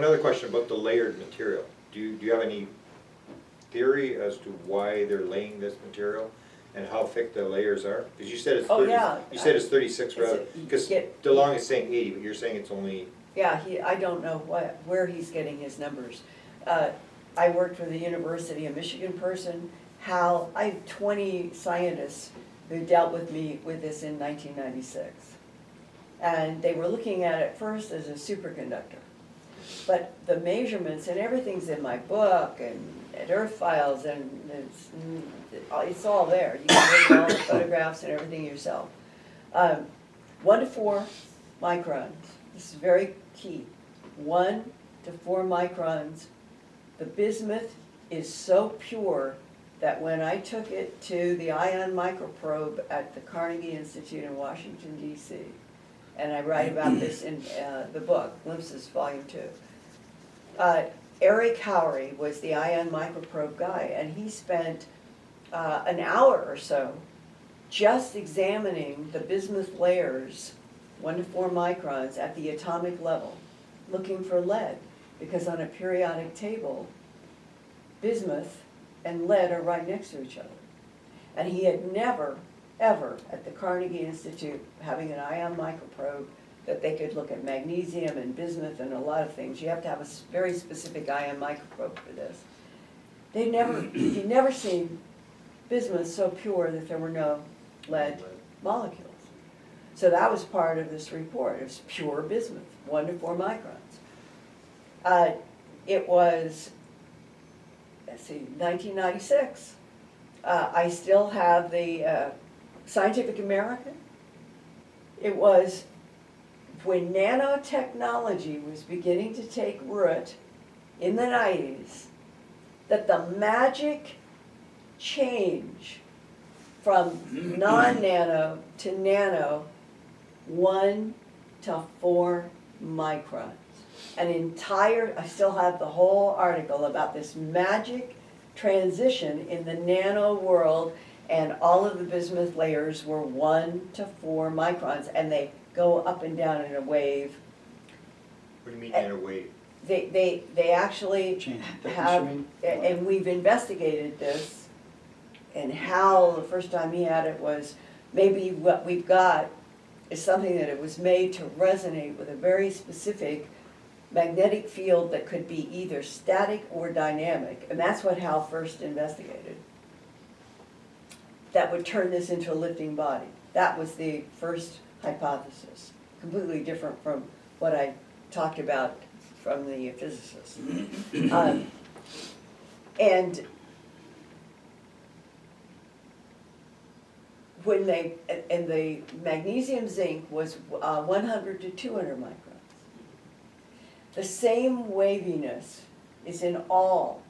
another question about the layered material. Do you have any theory as to why they're laying this material and how thick the layers are? Because you said it's 30, yeah. you said it's 36 rather, you because get- DeLong is saying 80, but you're saying it's only... Yeah, I don't know where he's getting his numbers. I worked with a University of Michigan person. Howe, I have 20 scientists who dealt with me with this in 1996. And they were looking at it first as a superconductor. But the measurements, and everything's in my book, and at Earth Files, and it's all there. You can read all the photographs and everything yourself. 1 to 4 microns. This is very key. 1 to 4 microns. The bismuth is so pure that when I took it to the ion microprobe at the Carnegie Institute in Washington, D.C., and I write about this in the book, Glimpses, Volume 2. Eric Howe was the ion microprobe guy, and he spent an hour or so just examining the bismuth layers, 1 to 4 microns, at the atomic level, looking for lead, because on a periodic table, bismuth and lead are right next to each other. And he had never, ever, at the Carnegie Institute, having an ion microprobe, that they could look at magnesium and bismuth and a lot of things. You have to have a very specific ion microprobe for this. He'd never seen bismuth so pure that there were no lead molecules. So that was part of this report. It was pure bismuth, 1 to 4 microns. It was, let's see, 1996. I still have the Scientific American. It was when nanotechnology was beginning to take root in the 90s that the magic change from non-nano to nano, 1 to 4 microns. I still have the whole article about this magic transition in the nano world, and all of the bismuth layers were 1 to 4 microns, and they go up and down in a wave. What do you mean in a wave? They actually have, and we've investigated this, and Howe, the first time he had it, was maybe what we've got is something that it was made to resonate with a very specific magnetic field that could be either static or dynamic, and that's what Howe first investigated. That would turn this into a lifting body. That was the first hypothesis, completely different from what I talked about from the physicists. And when the magnesium zinc was 100 to 200 microns. The same waviness is in all.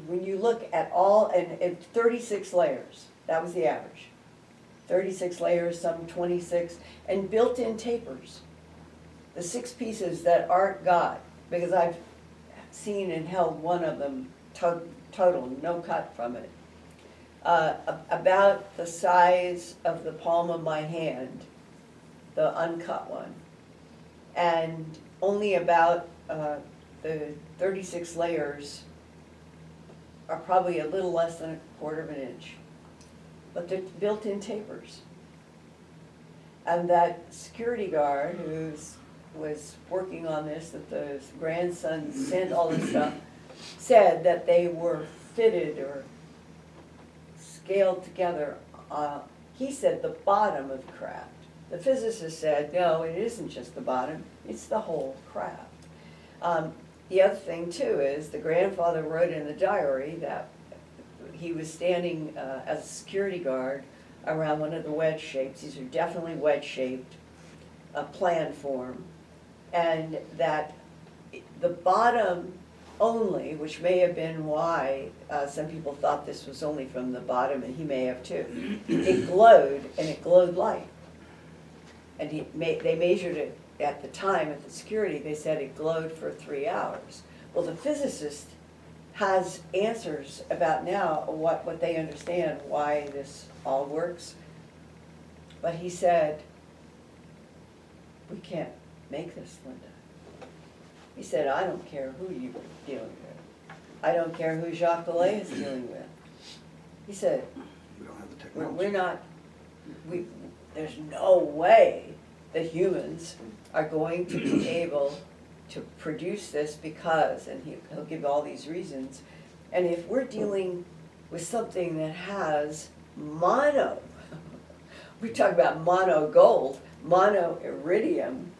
When you look at all, and 36 layers, that was the average. 36 layers, some 26, and built-in tapers. The 6 pieces that aren't got, because I've seen and held one of them total, no cut from it. About the size of the palm of my hand, the uncut one. And only about the 36 layers are probably a little less than 1/4 of an inch. But they're built-in tapers. And that security guard who was working on this, that the grandson sent all this stuff, said that they were fitted or scaled together. He said the bottom of the craft. The physicist said, no, it isn't just the bottom, it's the whole craft. The other thing too is the grandfather wrote in the diary that he was standing as a security guard around one of the wedge shapes. These are definitely wedge shaped, plan form, and that the bottom only, which may have been why some people thought this was only from the bottom, and he may have too, it glowed, and it glowed light. And they measured it at the time at the security. They said it glowed for 3 hours. Well, the physicist has answers about now what they understand, why this all works. But he said, we can't make this, Linda. He said, I don't care who you're dealing with. I don't care who Jacques Delay is dealing with. He said, We don't have the we're technology. not, there's no way that humans are going to be able to produce this because, and he'll give all these reasons. And if we're dealing with something that has mono, we talk about mono gold, mono-iridium,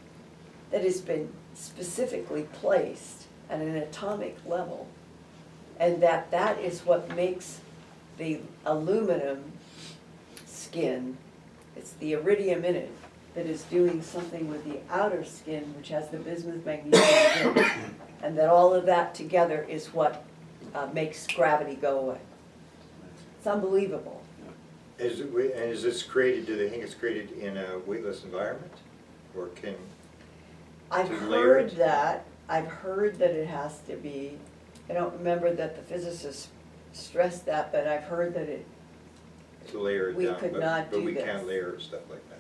that has been specifically placed at an atomic level, and that is what makes the aluminum skin, it's the iridium in it, that is doing something with the outer skin, which has the bismuth magnesium in it, and that all of that together is what makes gravity go away. It's unbelievable. Is this created, do they think it's created in a weightless environment? Or can, I've To layer heard it? that, I've heard that it has to be, I don't remember that the physicists stressed that, but I've heard that it, to layer it We down? could but- not But do we this. can't layer stuff like that.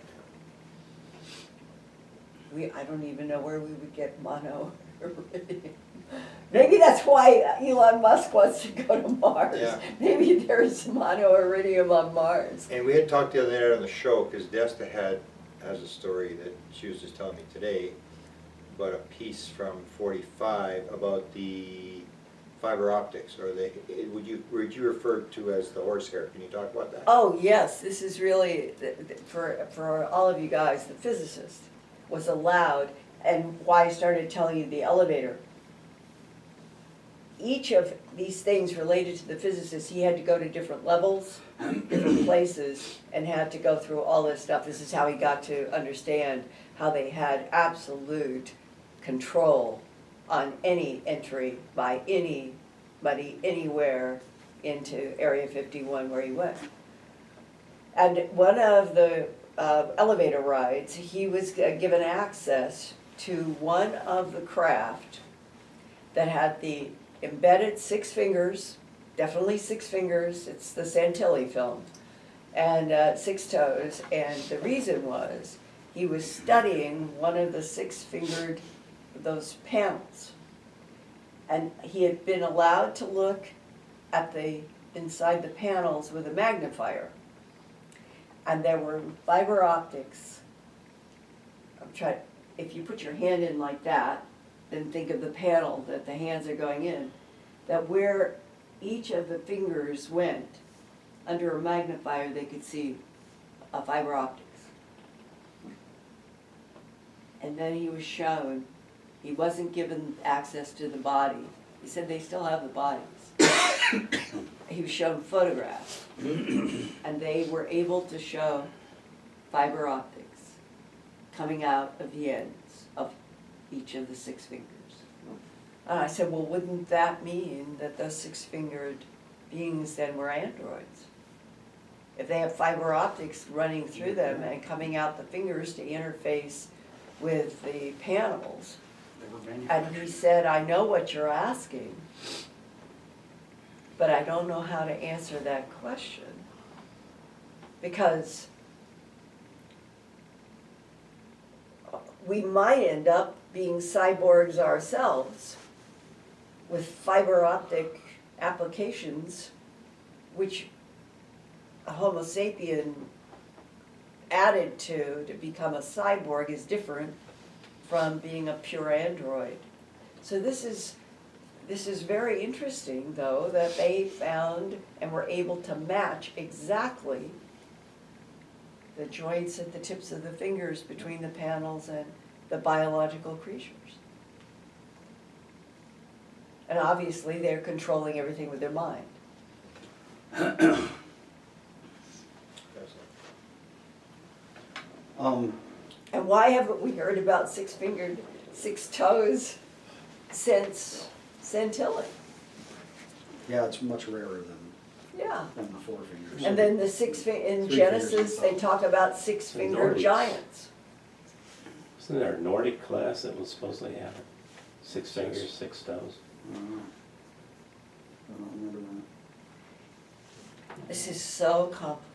I don't even know where we would get mono. Maybe that's why Elon Musk wants to go to Mars. Yeah. Maybe there's mono-iridium on Mars. And we had talked the other night on the show, because Desta has a story that she was just telling me today, about a piece from 45 about the fiber optics, or would you refer to as the horsehair? Can you talk about that? Oh, yes, this is really, for all of you guys, the physicist was allowed, and why I started telling you the elevator. Each of these things related to the physicist, he had to go to different levels, different places, and had to go through all this stuff. This is how he got to understand how they had absolute control on any entry by anybody, anywhere into Area 51 where he went. And one of the elevator rides, he was given access to one of the craft that had the embedded 6 fingers, definitely 6 fingers, it's the Santilli film, and 6 toes, and the reason was he was studying one of the 6-fingered, those panels. And he had been allowed to look at the inside the panels with a magnifier. And there were fiber optics. If you put your hand in like that, then think of the panel that the hands are going in, that where each of the fingers went, under a magnifier they could see a fiber optics. And then he was shown, he wasn't given access to the body. He said they still have the bodies. He was shown photographs, and they were able to show fiber optics coming out of the ends of each of the 6 fingers. And I said, well, wouldn't that mean that those 6-fingered beings then were androids? If they have fiber optics running through them and coming out the fingers to interface with the panels. And he said, I know what you're asking, but I don't know how to answer that question. Because we might end up being cyborgs ourselves with fiber optic applications, which a Homo sapien added to become a cyborg is different from being a pure android. So this is very interesting, though, that they found and were able to match exactly the joints at the tips of the fingers between the panels and the biological creatures. And obviously they're controlling everything with their mind. And why haven't we heard about 6-fingered, 6 toes since Santilli? Yeah, it's much rarer Yeah. than the 4 fingers. And then the in 3 Genesis, fingers. they talk about 6-fingered Nordics. giants. Isn't there a Nordic class that was supposedly have 6 fingers, 6 toes? I don't remember that. This is so complicated.